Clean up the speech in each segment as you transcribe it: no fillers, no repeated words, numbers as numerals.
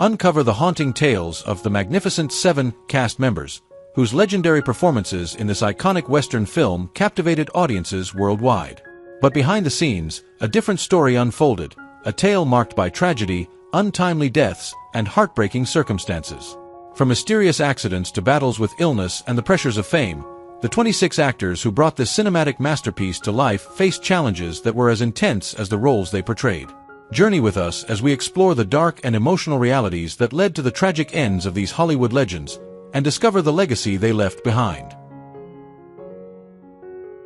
uncover the haunting tales of the Magnificent Seven cast members, whose legendary performances in this iconic Western film captivated audiences worldwide. But behind the scenes, a different story unfolded, a tale marked by tragedy, untimely deaths, and heartbreaking circumstances. From mysterious accidents to battles with illness and the pressures of fame, the 26 actors who brought this cinematic masterpiece to life faced challenges that were as intense as the roles they portrayed. Journey with us as we explore the dark and emotional realities that led to the tragic ends of these Hollywood legends, and discover the legacy they left behind.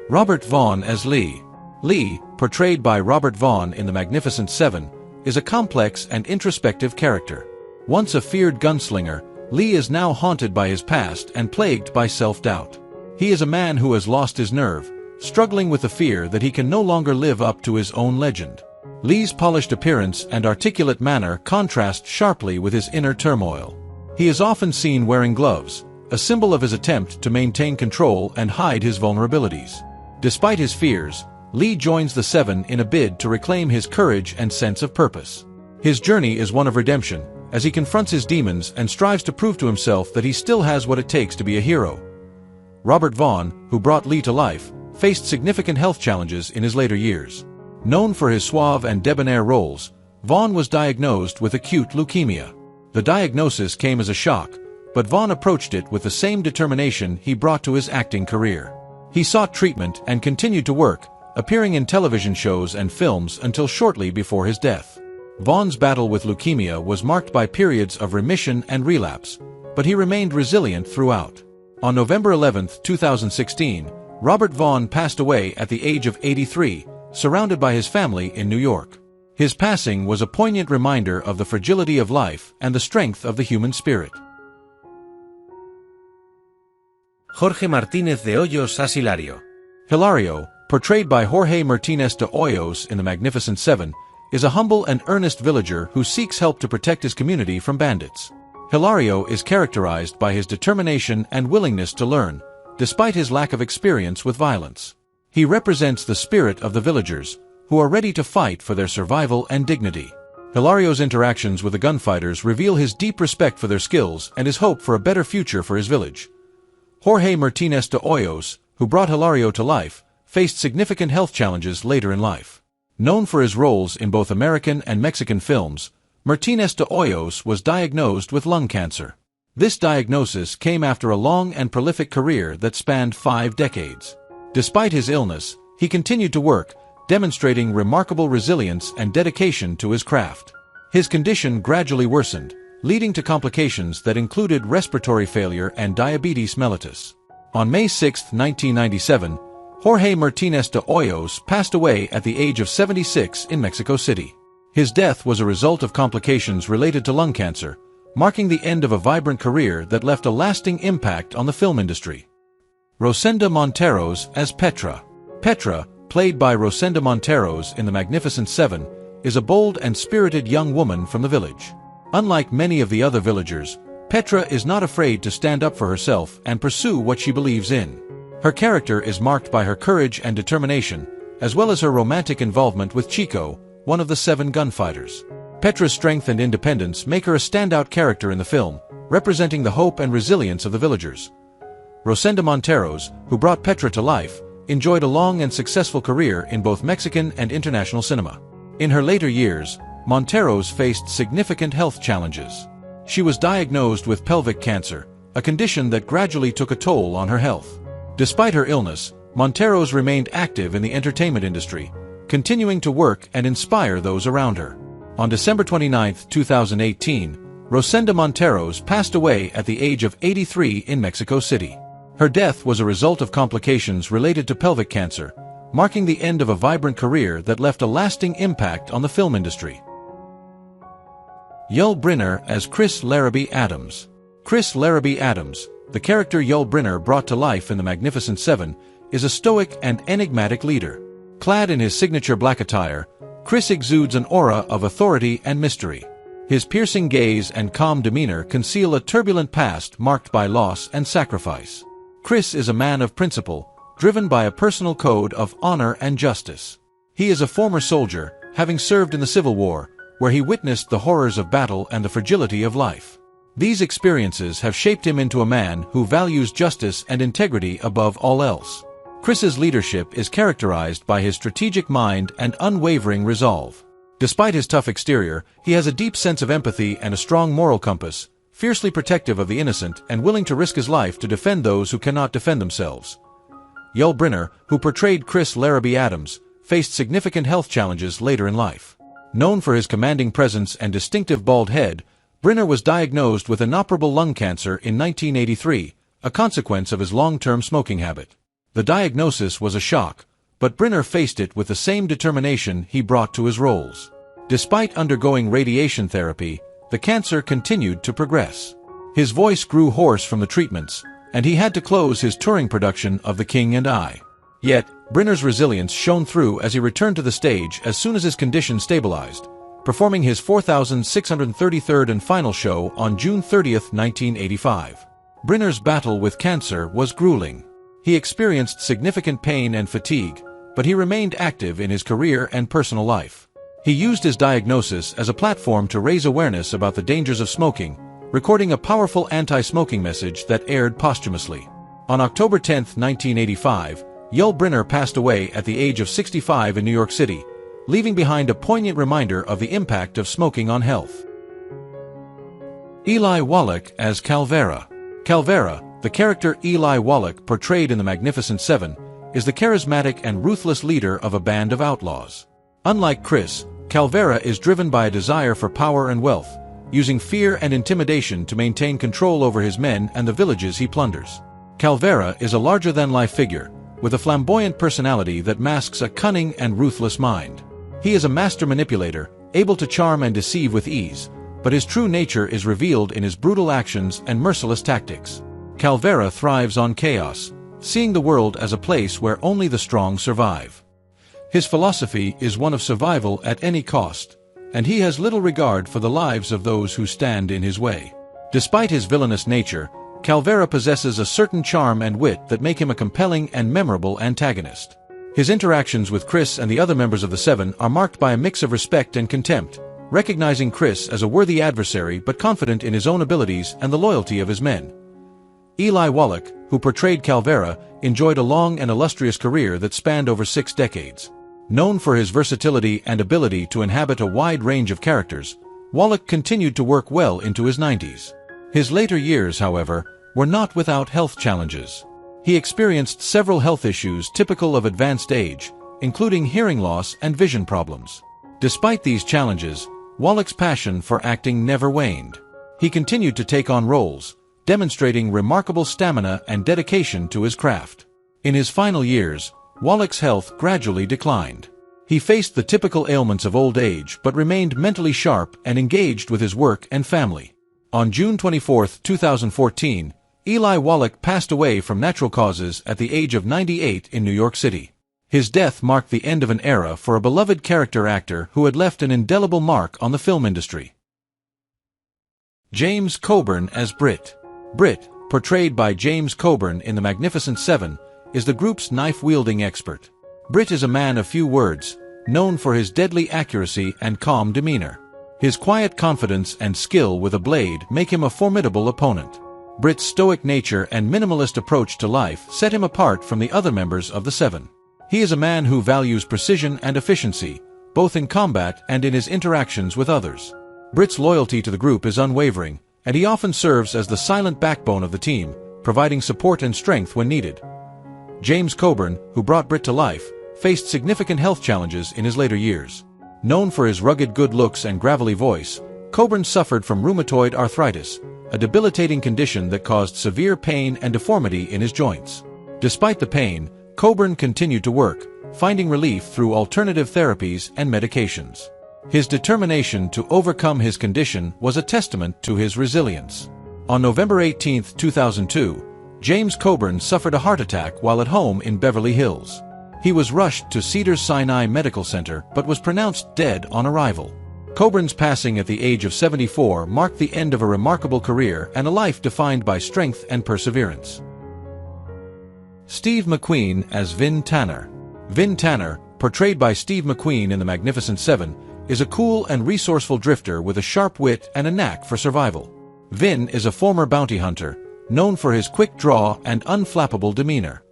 Robert Vaughn as Lee. Lee, portrayed by Robert Vaughn in The Magnificent Seven, is a complex and introspective character. Once a feared gunslinger, Lee is now haunted by his past and plagued by self-doubt. He is a man who has lost his nerve, struggling with the fear that he can no longer live up to his own legend. Lee's polished appearance and articulate manner contrast sharply with his inner turmoil. He is often seen wearing gloves, a symbol of his attempt to maintain control and hide his vulnerabilities. Despite his fears, Lee joins the Seven in a bid to reclaim his courage and sense of purpose. His journey is one of redemption, as he confronts his demons and strives to prove to himself that he still has what it takes to be a hero. Robert Vaughn, who brought Lee to life, faced significant health challenges in his later years. Known for his suave and debonair roles, Vaughn was diagnosed with acute leukemia. The diagnosis came as a shock, but Vaughn approached it with the same determination he brought to his acting career. He sought treatment and continued to work, appearing in television shows and films until shortly before his death. Vaughn's battle with leukemia was marked by periods of remission and relapse, but he remained resilient throughout. On November 11, 2016, Robert Vaughn passed away at the age of 83, surrounded by his family in New York. His passing was a poignant reminder of the fragility of life and the strength of the human spirit. Jorge Martínez de Hoyos as Hilario. Hilario, portrayed by Jorge Martinez de Hoyos in The Magnificent Seven, is a humble and earnest villager who seeks help to protect his community from bandits. Hilario is characterized by his determination and willingness to learn, despite his lack of experience with violence. He represents the spirit of the villagers, who are ready to fight for their survival and dignity. Hilario's interactions with the gunfighters reveal his deep respect for their skills and his hope for a better future for his village. Jorge Martinez de Hoyos, who brought Hilario to life, faced significant health challenges later in life. Known for his roles in both American and Mexican films, Martinez de Hoyos was diagnosed with lung cancer. This diagnosis came after a long and prolific career that spanned 5 decades. Despite his illness, he continued to work, demonstrating remarkable resilience and dedication to his craft. His condition gradually worsened, leading to complications that included respiratory failure and diabetes mellitus. On May 6, 1997, Jorge Martinez de Hoyos passed away at the age of 76 in Mexico City. His death was a result of complications related to lung cancer, marking the end of a vibrant career that left a lasting impact on the film industry. Rosenda Monteros as Petra. Petra, played by Rosenda Monteros in The Magnificent Seven, is a bold and spirited young woman from the village. Unlike many of the other villagers, Petra is not afraid to stand up for herself and pursue what she believes in. Her character is marked by her courage and determination, as well as her romantic involvement with Chico, one of the 7 gunfighters. Petra's strength and independence make her a standout character in the film, representing the hope and resilience of the villagers. Rosenda Monteros, who brought Petra to life, enjoyed a long and successful career in both Mexican and international cinema. In her later years, Monteros faced significant health challenges. She was diagnosed with pelvic cancer, a condition that gradually took a toll on her health. Despite her illness, Monteros remained active in the entertainment industry, continuing to work and inspire those around her. On December 29, 2018, Rosenda Monteros passed away at the age of 83 in Mexico City. Her death was a result of complications related to pelvic cancer, marking the end of a vibrant career that left a lasting impact on the film industry. Yul Brynner as Chris Larrabee Adams. Chris Larrabee Adams, the character Yul Brynner brought to life in The Magnificent Seven, is a stoic and enigmatic leader. Clad in his signature black attire, Chris exudes an aura of authority and mystery. His piercing gaze and calm demeanor conceal a turbulent past marked by loss and sacrifice. Chris is a man of principle, driven by a personal code of honor and justice. He is a former soldier, having served in the Civil War, where he witnessed the horrors of battle and the fragility of life. These experiences have shaped him into a man who values justice and integrity above all else. Chris's leadership is characterized by his strategic mind and unwavering resolve. Despite his tough exterior, he has a deep sense of empathy and a strong moral compass, fiercely protective of the innocent and willing to risk his life to defend those who cannot defend themselves. Yul Brynner, who portrayed Chris Larrabee Adams, faced significant health challenges later in life. Known for his commanding presence and distinctive bald head, Brynner was diagnosed with inoperable lung cancer in 1983, a consequence of his long-term smoking habit. The diagnosis was a shock, but Brynner faced it with the same determination he brought to his roles. Despite undergoing radiation therapy, the cancer continued to progress. His voice grew hoarse from the treatments, and he had to close his touring production of The King and I. Yet, Brynner's resilience shone through as he returned to the stage as soon as his condition stabilized, performing his 4,633rd and final show on June 30, 1985. Brynner's battle with cancer was grueling. He experienced significant pain and fatigue, but he remained active in his career and personal life. He used his diagnosis as a platform to raise awareness about the dangers of smoking, recording a powerful anti-smoking message that aired posthumously. On October 10, 1985, Yul Brynner passed away at the age of 65 in New York City, leaving behind a poignant reminder of the impact of smoking on health. Eli Wallach as Calvera. Calvera, the character Eli Wallach portrayed in The Magnificent Seven, is the charismatic and ruthless leader of a band of outlaws. Unlike Chris, Calvera is driven by a desire for power and wealth, using fear and intimidation to maintain control over his men and the villages he plunders. Calvera is a larger-than-life figure, with a flamboyant personality that masks a cunning and ruthless mind. He is a master manipulator, able to charm and deceive with ease, but his true nature is revealed in his brutal actions and merciless tactics. Calvera thrives on chaos, seeing the world as a place where only the strong survive. His philosophy is one of survival at any cost, and he has little regard for the lives of those who stand in his way. Despite his villainous nature, Calvera possesses a certain charm and wit that make him a compelling and memorable antagonist. His interactions with Chris and the other members of the Seven are marked by a mix of respect and contempt, recognizing Chris as a worthy adversary but confident in his own abilities and the loyalty of his men. Eli Wallach, who portrayed Calvera, enjoyed a long and illustrious career that spanned over 6 decades. Known for his versatility and ability to inhabit a wide range of characters, Wallach continued to work well into his 90s. His later years, however, were not without health challenges. He experienced several health issues typical of advanced age, including hearing loss and vision problems. Despite these challenges, Wallach's passion for acting never waned. He continued to take on roles, demonstrating remarkable stamina and dedication to his craft. In his final years, Wallach's health gradually declined. He faced the typical ailments of old age but remained mentally sharp and engaged with his work and family. On June 24, 2014, Eli Wallach passed away from natural causes at the age of 98 in New York City. His death marked the end of an era for a beloved character actor who had left an indelible mark on the film industry. James Coburn as Britt. Britt, portrayed by James Coburn in The Magnificent Seven, is the group's knife-wielding expert. Britt is a man of few words, known for his deadly accuracy and calm demeanor. His quiet confidence and skill with a blade make him a formidable opponent. Britt's stoic nature and minimalist approach to life set him apart from the other members of the Seven. He is a man who values precision and efficiency, both in combat and in his interactions with others. Britt's loyalty to the group is unwavering, and he often serves as the silent backbone of the team, providing support and strength when needed. James Coburn, who brought Britt to life, faced significant health challenges in his later years. Known for his rugged good looks and gravelly voice, Coburn suffered from rheumatoid arthritis, a debilitating condition that caused severe pain and deformity in his joints. Despite the pain, Coburn continued to work, finding relief through alternative therapies and medications. His determination to overcome his condition was a testament to his resilience. On November 18, 2002, James Coburn suffered a heart attack while at home in Beverly Hills. He was rushed to Cedars-Sinai Medical Center but was pronounced dead on arrival. Coburn's passing at the age of 74 marked the end of a remarkable career and a life defined by strength and perseverance. Steve McQueen as Vin Tanner. Vin Tanner, portrayed by Steve McQueen in The Magnificent Seven, is a cool and resourceful drifter with a sharp wit and a knack for survival. Vin is a former bounty hunter, known for his quick draw and unflappable demeanor.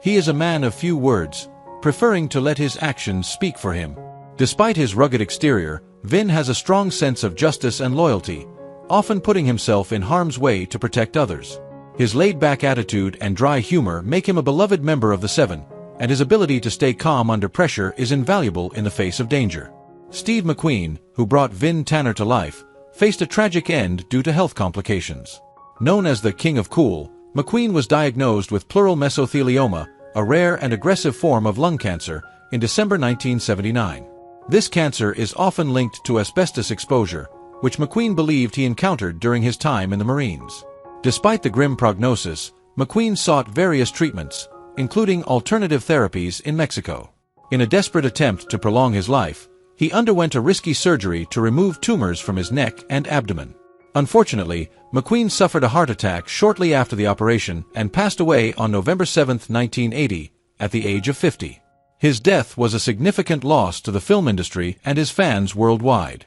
He is a man of few words, preferring to let his actions speak for him. Despite his rugged exterior, Vin has a strong sense of justice and loyalty, often putting himself in harm's way to protect others. His laid-back attitude and dry humor make him a beloved member of the Seven, and his ability to stay calm under pressure is invaluable in the face of danger. Steve McQueen, who brought Vin Tanner to life, faced a tragic end due to health complications. Known as the King of Cool, McQueen was diagnosed with pleural mesothelioma, a rare and aggressive form of lung cancer, in December 1979. This cancer is often linked to asbestos exposure, which McQueen believed he encountered during his time in the Marines. Despite the grim prognosis, McQueen sought various treatments, including alternative therapies in Mexico. In a desperate attempt to prolong his life, he underwent a risky surgery to remove tumors from his neck and abdomen. Unfortunately, McQueen suffered a heart attack shortly after the operation and passed away on November 7, 1980, at the age of 50. His death was a significant loss to the film industry and his fans worldwide.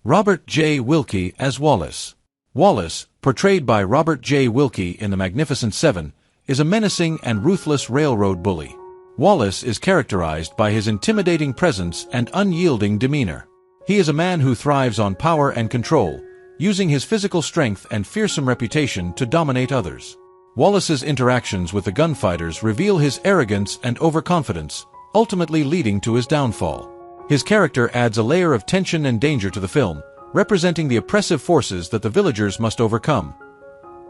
Robert J. Wilke as Wallace. Wallace, portrayed by Robert J. Wilke in The Magnificent Seven, is a menacing and ruthless railroad bully. Wallace is characterized by his intimidating presence and unyielding demeanor. He is a man who thrives on power and control, using his physical strength and fearsome reputation to dominate others. Wallace's interactions with the gunfighters reveal his arrogance and overconfidence, ultimately leading to his downfall. His character adds a layer of tension and danger to the film, representing the oppressive forces that the villagers must overcome.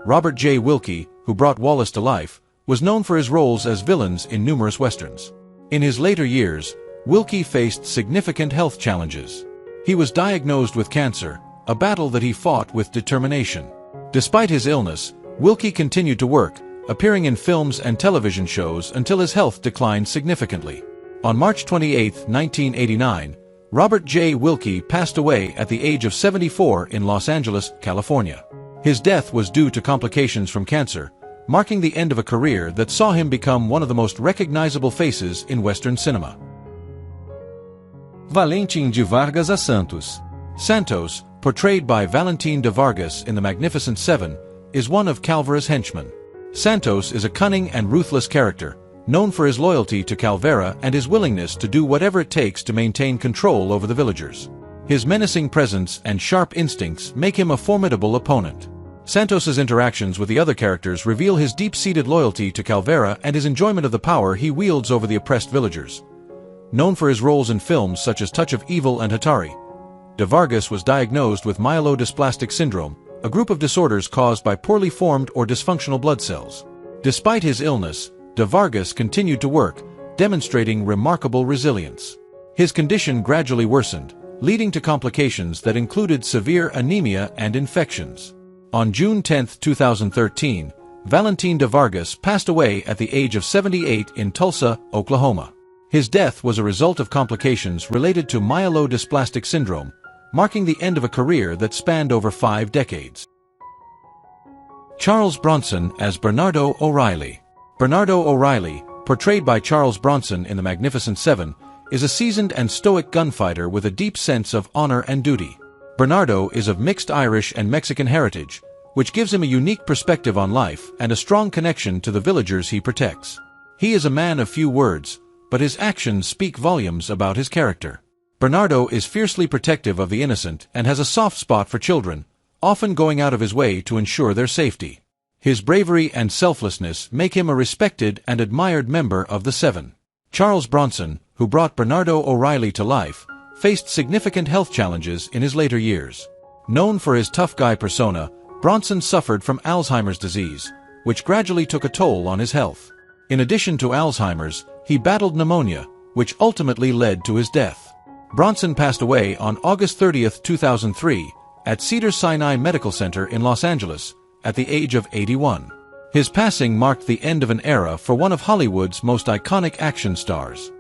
Robert J. Wilke, who brought Wallace to life, was known for his roles as villains in numerous westerns. In his later years, Wilke faced significant health challenges. He was diagnosed with cancer, a battle that he fought with determination. Despite his illness, Wilke continued to work, appearing in films and television shows until his health declined significantly. On March 28, 1989, Robert J. Wilke passed away at the age of 74 in Los Angeles, California. His death was due to complications from cancer, marking the end of a career that saw him become one of the most recognizable faces in Western cinema. Valentin de Vargas a Santos. Santos, portrayed by Valentin de Vargas in The Magnificent Seven, is one of Calvera's henchmen. Santos is a cunning and ruthless character, known for his loyalty to Calvera and his willingness to do whatever it takes to maintain control over the villagers. His menacing presence and sharp instincts make him a formidable opponent. Santos's interactions with the other characters reveal his deep-seated loyalty to Calvera and his enjoyment of the power he wields over the oppressed villagers. Known for his roles in films such as Touch of Evil and Hatari, de Vargas was diagnosed with myelodysplastic syndrome, a group of disorders caused by poorly formed or dysfunctional blood cells. Despite his illness, de Vargas continued to work, demonstrating remarkable resilience. His condition gradually worsened, leading to complications that included severe anemia and infections. On June 10, 2013, Valentin de Vargas passed away at the age of 78 in Tulsa, Oklahoma. His death was a result of complications related to myelodysplastic syndrome, marking the end of a career that spanned over 5 decades. Charles Bronson as Bernardo O'Reilly. Bernardo O'Reilly, portrayed by Charles Bronson in The Magnificent Seven, is a seasoned and stoic gunfighter with a deep sense of honor and duty. Bernardo is of mixed Irish and Mexican heritage, which gives him a unique perspective on life and a strong connection to the villagers he protects. He is a man of few words, but his actions speak volumes about his character. Bernardo is fiercely protective of the innocent and has a soft spot for children, often going out of his way to ensure their safety. His bravery and selflessness make him a respected and admired member of the Seven. Charles Bronson, who brought Bernardo O'Reilly to life, faced significant health challenges in his later years. Known for his tough guy persona, Bronson suffered from Alzheimer's disease, which gradually took a toll on his health. In addition to Alzheimer's, he battled pneumonia, which ultimately led to his death. Bronson passed away on August 30, 2003, at Cedars-Sinai Medical Center in Los Angeles, at the age of 81. His passing marked the end of an era for one of Hollywood's most iconic action stars.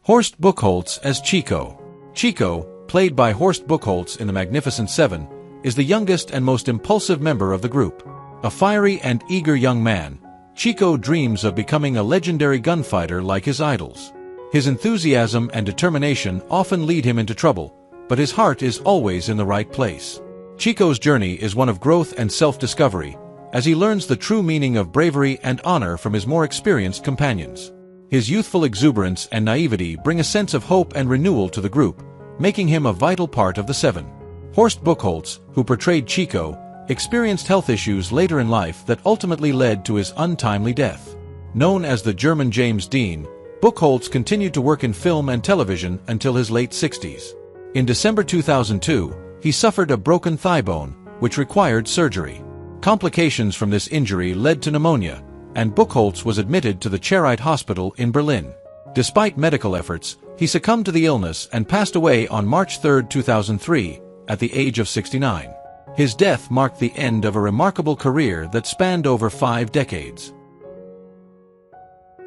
Horst Buchholz as Chico. Chico, played by Horst Buchholz in The Magnificent Seven, is the youngest and most impulsive member of the group. A fiery and eager young man, Chico dreams of becoming a legendary gunfighter like his idols. His enthusiasm and determination often lead him into trouble, but his heart is always in the right place. Chico's journey is one of growth and self-discovery, as he learns the true meaning of bravery and honor from his more experienced companions. His youthful exuberance and naivety bring a sense of hope and renewal to the group, making him a vital part of the Seven. Horst Buchholz, who portrayed Chico, experienced health issues later in life that ultimately led to his untimely death. Known as the German James Dean, Buchholz continued to work in film and television until his late 60s. In December 2002, he suffered a broken thigh bone, which required surgery. Complications from this injury led to pneumonia, and Buchholz was admitted to the Charite Hospital in Berlin. Despite medical efforts, he succumbed to the illness and passed away on March 3, 2003, at the age of 69. His death marked the end of a remarkable career that spanned over 5 decades.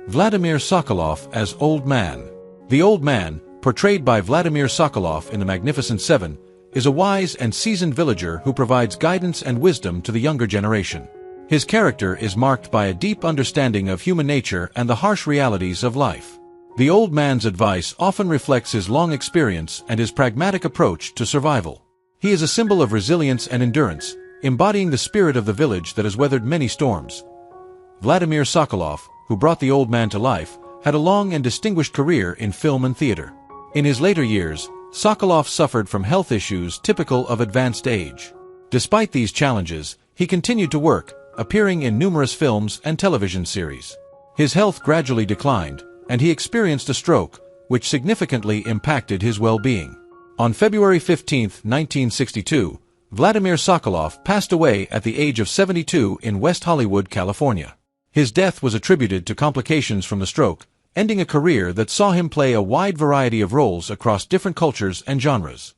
Vladimir Sokoloff as Old Man. The Old Man, portrayed by Vladimir Sokoloff in The Magnificent Seven, is a wise and seasoned villager who provides guidance and wisdom to the younger generation. His character is marked by a deep understanding of human nature and the harsh realities of life. The old man's advice often reflects his long experience and his pragmatic approach to survival. He is a symbol of resilience and endurance, embodying the spirit of the village that has weathered many storms. Vladimir Sokoloff, who brought the old man to life, had a long and distinguished career in film and theater. In his later years, Sokoloff suffered from health issues typical of advanced age. Despite these challenges, he continued to work, appearing in numerous films and television series. His health gradually declined, and he experienced a stroke, which significantly impacted his well-being. On February 15, 1962, Vladimir Sokoloff passed away at the age of 72 in West Hollywood, California. His death was attributed to complications from the stroke, ending a career that saw him play a wide variety of roles across different cultures and genres.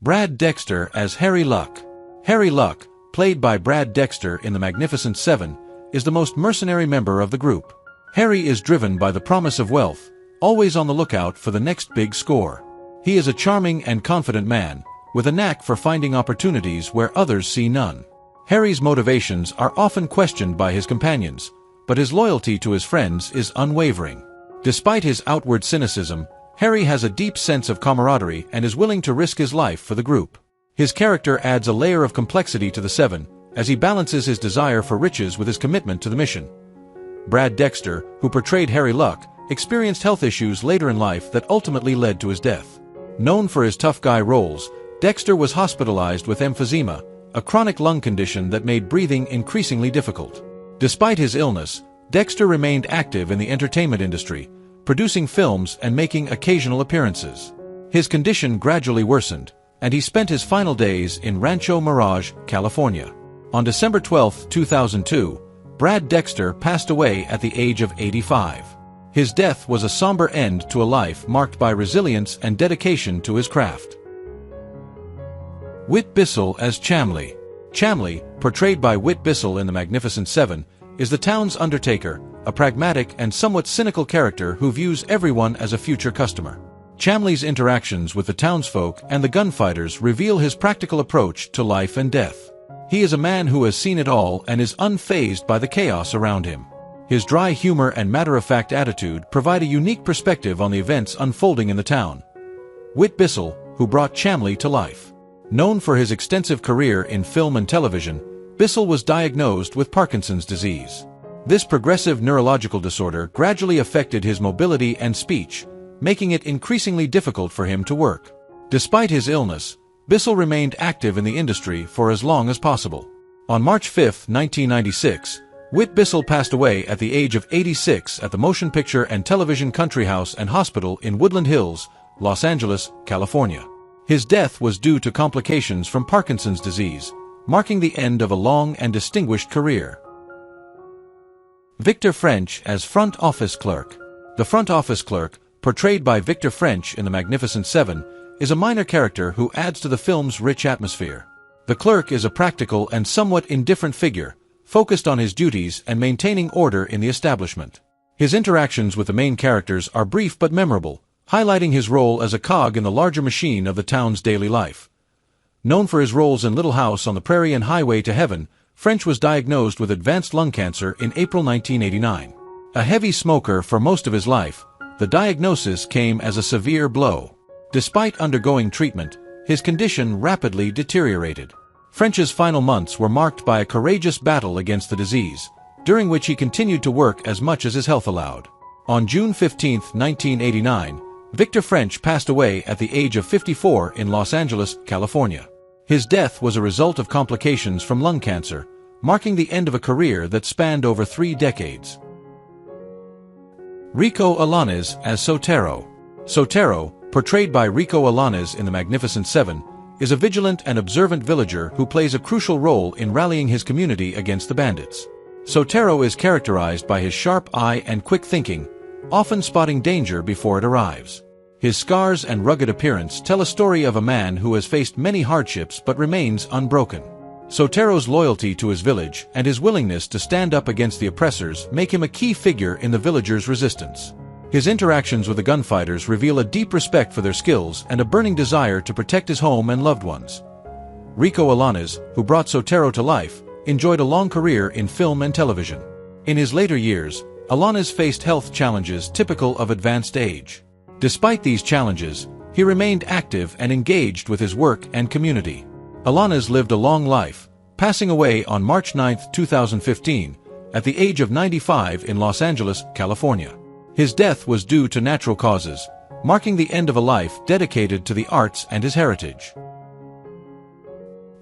Brad Dexter as Harry Luck. Harry Luck, played by Brad Dexter in The Magnificent Seven, is the most mercenary member of the group. Harry is driven by the promise of wealth, always on the lookout for the next big score. He is a charming and confident man, with a knack for finding opportunities where others see none. Harry's motivations are often questioned by his companions, but his loyalty to his friends is unwavering. Despite his outward cynicism, Harry has a deep sense of camaraderie and is willing to risk his life for the group. His character adds a layer of complexity to the Seven, as he balances his desire for riches with his commitment to the mission. Brad Dexter, who portrayed Harry Luck, experienced health issues later in life that ultimately led to his death. Known for his tough guy roles, Dexter was hospitalized with emphysema, a chronic lung condition that made breathing increasingly difficult. Despite his illness, Dexter remained active in the entertainment industry, producing films and making occasional appearances. His condition gradually worsened, and he spent his final days in Rancho Mirage, California. On December 12, 2002, Brad Dexter passed away at the age of 85. His death was a somber end to a life marked by resilience and dedication to his craft. Whit Bissell as Chamley. Chamley, portrayed by Whit Bissell in The Magnificent Seven, is the town's undertaker, a pragmatic and somewhat cynical character who views everyone as a future customer. Chamley's interactions with the townsfolk and the gunfighters reveal his practical approach to life and death. He is a man who has seen it all and is unfazed by the chaos around him. His dry humor and matter-of-fact attitude provide a unique perspective on the events unfolding in the town. Whit Bissell, who brought Chamley to life. Known for his extensive career in film and television, Bissell was diagnosed with Parkinson's disease. This progressive neurological disorder gradually affected his mobility and speech, making it increasingly difficult for him to work. Despite his illness, Bissell remained active in the industry for as long as possible. On March 5, 1996, Whit Bissell passed away at the age of 86 at the Motion Picture and Television Country House and Hospital in Woodland Hills, Los Angeles, California. His death was due to complications from Parkinson's disease, marking the end of a long and distinguished career. Victor French as Front Office Clerk. The Front Office Clerk, portrayed by Victor French in The Magnificent Seven, is a minor character who adds to the film's rich atmosphere. The clerk is a practical and somewhat indifferent figure, focused on his duties and maintaining order in the establishment. His interactions with the main characters are brief but memorable, highlighting his role as a cog in the larger machine of the town's daily life. Known for his roles in Little House on the Prairie and Highway to Heaven, French was diagnosed with advanced lung cancer in April 1989. A heavy smoker for most of his life, the diagnosis came as a severe blow. Despite undergoing treatment, his condition rapidly deteriorated. French's final months were marked by a courageous battle against the disease, during which he continued to work as much as his health allowed. On June 15, 1989, Victor French passed away at the age of 54 in Los Angeles, California. His death was a result of complications from lung cancer, marking the end of a career that spanned over 3 decades. Rico Alanes as Sotero. Sotero, portrayed by Rico Alanes in The Magnificent Seven, is a vigilant and observant villager who plays a crucial role in rallying his community against the bandits. Sotero is characterized by his sharp eye and quick thinking, often spotting danger before it arrives. His scars and rugged appearance tell a story of a man who has faced many hardships but remains unbroken. Sotero's loyalty to his village and his willingness to stand up against the oppressors make him a key figure in the villagers' resistance. His interactions with the gunfighters reveal a deep respect for their skills and a burning desire to protect his home and loved ones. Rico Alanes, who brought Sotero to life, enjoyed a long career in film and television. In his later years, Alanes faced health challenges typical of advanced age. Despite these challenges, he remained active and engaged with his work and community. Alanes lived a long life, passing away on March 9, 2015, at the age of 95 in Los Angeles, California. His death was due to natural causes, marking the end of a life dedicated to the arts and his heritage.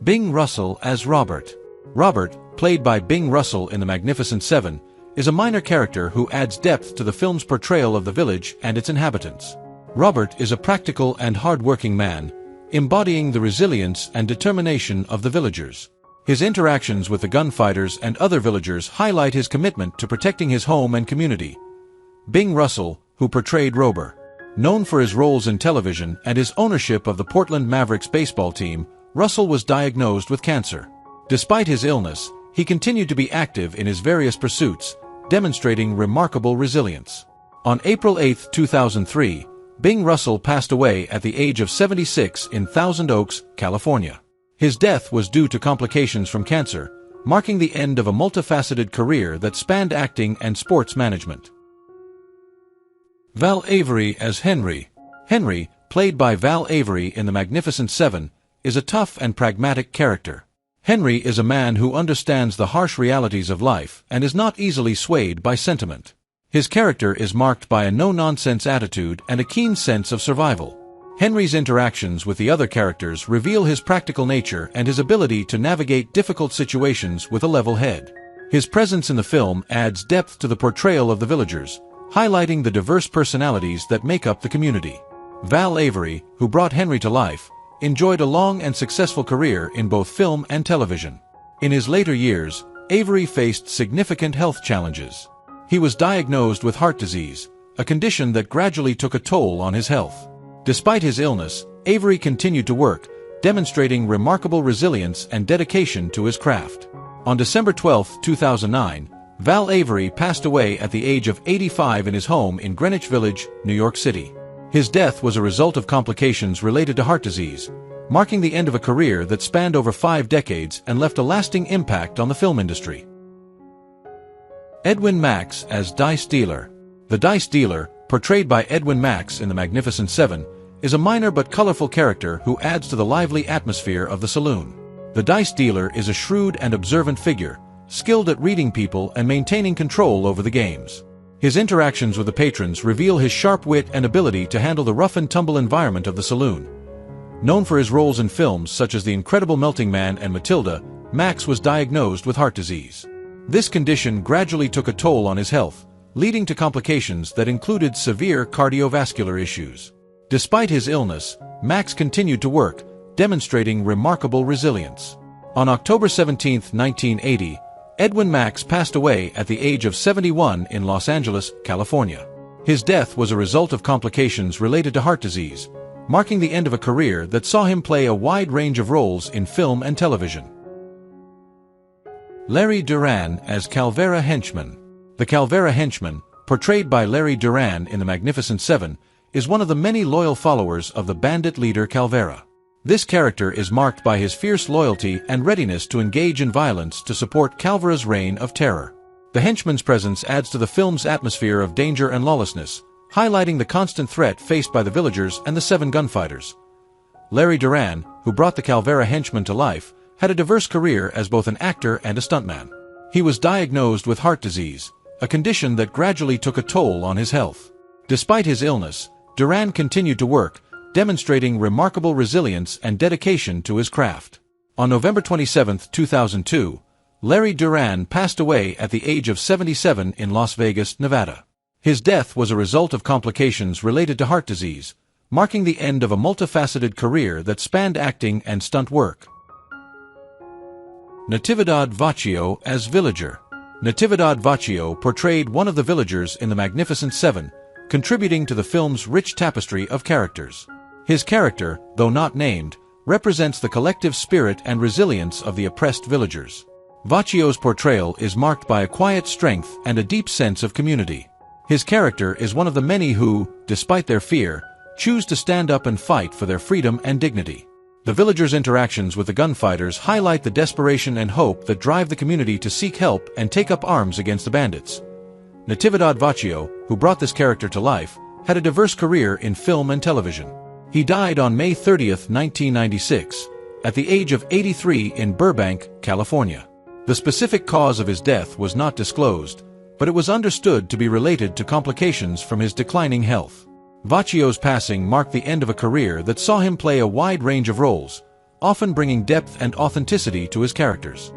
Bing Russell as Robert. Robert, played by Bing Russell in The Magnificent Seven, is a minor character who adds depth to the film's portrayal of the village and its inhabitants. Robert is a practical and hard-working man, embodying the resilience and determination of the villagers. His interactions with the gunfighters and other villagers highlight his commitment to protecting his home and community. Bing Russell, who portrayed Robert, known for his roles in television and his ownership of the Portland Mavericks baseball team, Russell was diagnosed with cancer. Despite his illness, he continued to be active in his various pursuits, demonstrating remarkable resilience. On April 8, 2003, Bing Russell passed away at the age of 76 in Thousand Oaks, California. His death was due to complications from cancer, marking the end of a multifaceted career that spanned acting and sports management. Val Avery as Henry. Henry, played by Val Avery in The Magnificent Seven, is a tough and pragmatic character. Henry is a man who understands the harsh realities of life and is not easily swayed by sentiment. His character is marked by a no-nonsense attitude and a keen sense of survival. Henry's interactions with the other characters reveal his practical nature and his ability to navigate difficult situations with a level head. His presence in the film adds depth to the portrayal of the villagers, highlighting the diverse personalities that make up the community. Val Avery, who brought Henry to life, enjoyed a long and successful career in both film and television. In his later years, Avery faced significant health challenges. He was diagnosed with heart disease, a condition that gradually took a toll on his health. Despite his illness, Avery continued to work, demonstrating remarkable resilience and dedication to his craft. On December 12, 2009, Val Avery passed away at the age of 85 in his home in Greenwich Village, New York City. His death was a result of complications related to heart disease, marking the end of a career that spanned over 5 decades and left a lasting impact on the film industry. Edwin Max as Dice Dealer. The Dice Dealer, portrayed by Edwin Max in The Magnificent Seven, is a minor but colorful character who adds to the lively atmosphere of the saloon. The Dice Dealer is a shrewd and observant figure, skilled at reading people and maintaining control over the games. His interactions with the patrons reveal his sharp wit and ability to handle the rough-and-tumble environment of the saloon. Known for his roles in films such as The Incredible Melting Man and Matilda, Max was diagnosed with heart disease. This condition gradually took a toll on his health, leading to complications that included severe cardiovascular issues. Despite his illness, Max continued to work, demonstrating remarkable resilience. On October 17, 1980, Edwin Max passed away at the age of 71 in Los Angeles, California. His death was a result of complications related to heart disease, marking the end of a career that saw him play a wide range of roles in film and television. Larry Duran as Calvera Henchman. The Calvera Henchman, portrayed by Larry Duran in The Magnificent Seven, is one of the many loyal followers of the bandit leader Calvera. This character is marked by his fierce loyalty and readiness to engage in violence to support Calvera's reign of terror. The henchman's presence adds to the film's atmosphere of danger and lawlessness, highlighting the constant threat faced by the villagers and the 7 gunfighters. Larry Duran, who brought the Calvera henchman to life, had a diverse career as both an actor and a stuntman. He was diagnosed with heart disease, a condition that gradually took a toll on his health. Despite his illness, Duran continued to work, demonstrating remarkable resilience and dedication to his craft. On November 27, 2002, Larry Duran passed away at the age of 77 in Las Vegas, Nevada. His death was a result of complications related to heart disease, marking the end of a multifaceted career that spanned acting and stunt work. Natividad Vaccio as Villager. Natividad Vaccio portrayed one of the villagers in The Magnificent Seven, contributing to the film's rich tapestry of characters. His character, though not named, represents the collective spirit and resilience of the oppressed villagers. Vaccio's portrayal is marked by a quiet strength and a deep sense of community. His character is one of the many who, despite their fear, choose to stand up and fight for their freedom and dignity. The villagers' interactions with the gunfighters highlight the desperation and hope that drive the community to seek help and take up arms against the bandits. Natividad Vaccio, who brought this character to life, had a diverse career in film and television. He died on May 30, 1996, at the age of 83 in Burbank, California. The specific cause of his death was not disclosed, but it was understood to be related to complications from his declining health. Vaccio's passing marked the end of a career that saw him play a wide range of roles, often bringing depth and authenticity to his characters.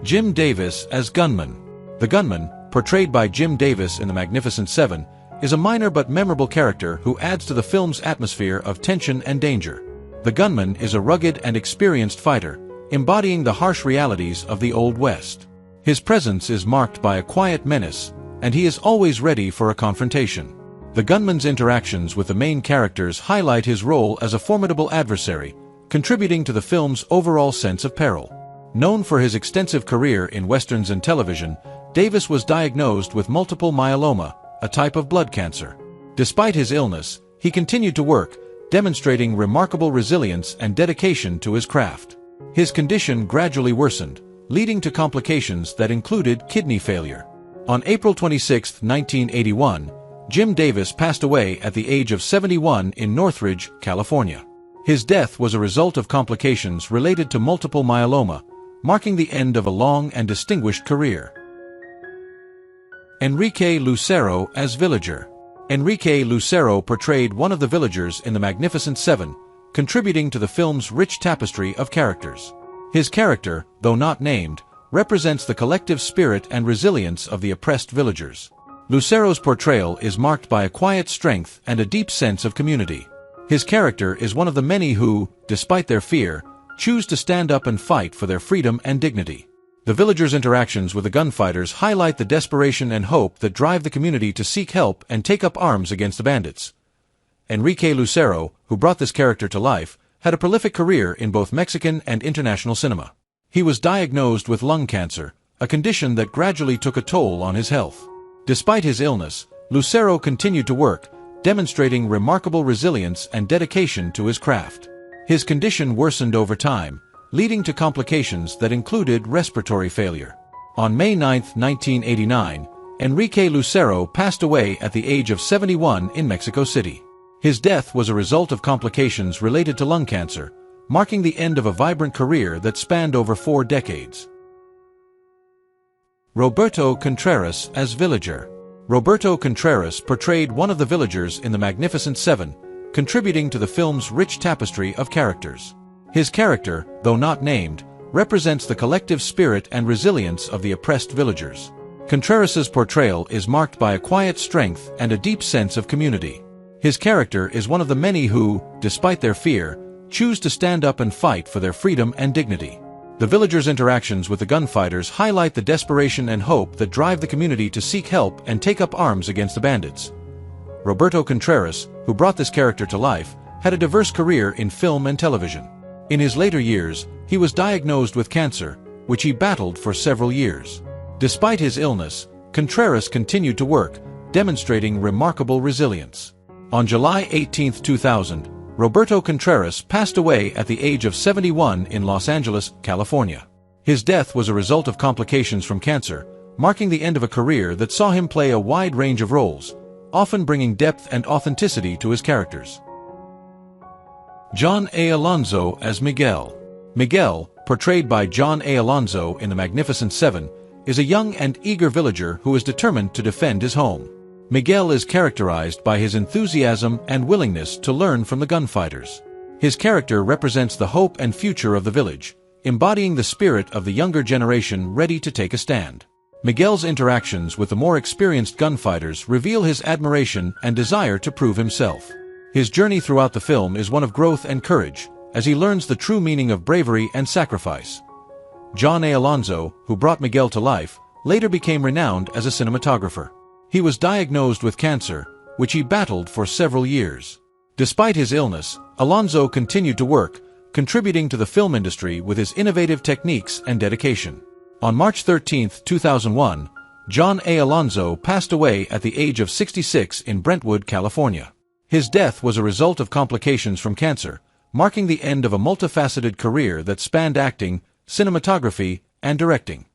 Jim Davis as Gunman. The gunman, portrayed by Jim Davis in The Magnificent Seven, is a minor but memorable character who adds to the film's atmosphere of tension and danger. The gunman is a rugged and experienced fighter, embodying the harsh realities of the Old West. His presence is marked by a quiet menace, and he is always ready for a confrontation. The gunman's interactions with the main characters highlight his role as a formidable adversary, contributing to the film's overall sense of peril. Known for his extensive career in westerns and television, Davis was diagnosed with multiple myeloma, a type of blood cancer. Despite his illness, he continued to work, demonstrating remarkable resilience and dedication to his craft. His condition gradually worsened, leading to complications that included kidney failure. On April 26, 1981, Jim Davis passed away at the age of 71 in Northridge, California. His death was a result of complications related to multiple myeloma, marking the end of a long and distinguished career. Enrique Lucero as Villager. Enrique Lucero portrayed one of the villagers in The Magnificent Seven, contributing to the film's rich tapestry of characters. His character, though not named, represents the collective spirit and resilience of the oppressed villagers. Lucero's portrayal is marked by a quiet strength and a deep sense of community. His character is one of the many who, despite their fear, choose to stand up and fight for their freedom and dignity. The villagers' interactions with the gunfighters highlight the desperation and hope that drive the community to seek help and take up arms against the bandits. Enrique Lucero, who brought this character to life, had a prolific career in both Mexican and international cinema. He was diagnosed with lung cancer, a condition that gradually took a toll on his health. Despite his illness, Lucero continued to work, demonstrating remarkable resilience and dedication to his craft. His condition worsened over time, leading to complications that included respiratory failure. On May 9, 1989, Enrique Lucero passed away at the age of 71 in Mexico City. His death was a result of complications related to lung cancer, marking the end of a vibrant career that spanned over 4 decades. Roberto Contreras as Villager. Roberto Contreras portrayed one of the villagers in The Magnificent Seven, contributing to the film's rich tapestry of characters. His character, though not named, represents the collective spirit and resilience of the oppressed villagers. Contreras's portrayal is marked by a quiet strength and a deep sense of community. His character is one of the many who, despite their fear, choose to stand up and fight for their freedom and dignity. The villagers' interactions with the gunfighters highlight the desperation and hope that drive the community to seek help and take up arms against the bandits. Roberto Contreras, who brought this character to life, had a diverse career in film and television. In his later years, he was diagnosed with cancer, which he battled for several years. Despite his illness, Contreras continued to work, demonstrating remarkable resilience. On July 18, 2000, Roberto Contreras passed away at the age of 71 in Los Angeles, California. His death was a result of complications from cancer, marking the end of a career that saw him play a wide range of roles, often bringing depth and authenticity to his characters. John A. Alonzo as Miguel. Miguel, portrayed by John A. Alonzo in The Magnificent Seven, is a young and eager villager who is determined to defend his home. Miguel is characterized by his enthusiasm and willingness to learn from the gunfighters. His character represents the hope and future of the village, embodying the spirit of the younger generation ready to take a stand. Miguel's interactions with the more experienced gunfighters reveal his admiration and desire to prove himself. His journey throughout the film is one of growth and courage, as he learns the true meaning of bravery and sacrifice. John A. Alonzo, who brought Miguel to life, later became renowned as a cinematographer. He was diagnosed with cancer, which he battled for several years. Despite his illness, Alonzo continued to work, contributing to the film industry with his innovative techniques and dedication. On March 13, 2001, John A. Alonzo passed away at the age of 66 in Brentwood, California. His death was a result of complications from cancer, marking the end of a multifaceted career that spanned acting, cinematography, and directing.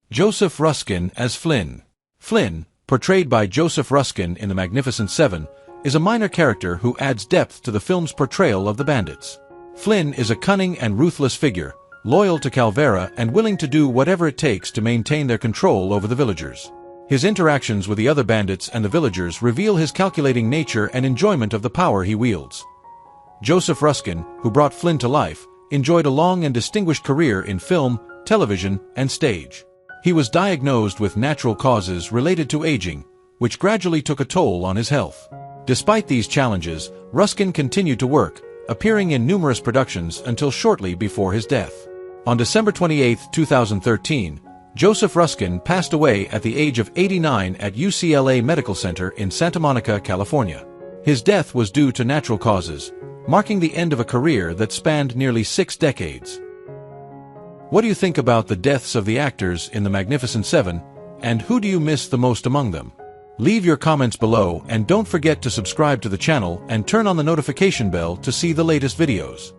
Joseph Ruskin as Flynn. Flynn, portrayed by Joseph Ruskin in The Magnificent Seven, is a minor character who adds depth to the film's portrayal of the bandits. Flynn is a cunning and ruthless figure, loyal to Calvera and willing to do whatever it takes to maintain their control over the villagers. His interactions with the other bandits and the villagers reveal his calculating nature and enjoyment of the power he wields. Joseph Ruskin, who brought Flynn to life, enjoyed a long and distinguished career in film, television, and stage. He was diagnosed with natural causes related to aging, which gradually took a toll on his health. Despite these challenges, Ruskin continued to work, appearing in numerous productions until shortly before his death. On December 28, 2013, Joseph Ruskin passed away at the age of 89 at UCLA Medical Center in Santa Monica, California. His death was due to natural causes, marking the end of a career that spanned nearly 6 decades. What do you think about the deaths of the actors in The Magnificent Seven, and who do you miss the most among them? Leave your comments below and don't forget to subscribe to the channel and turn on the notification bell to see the latest videos.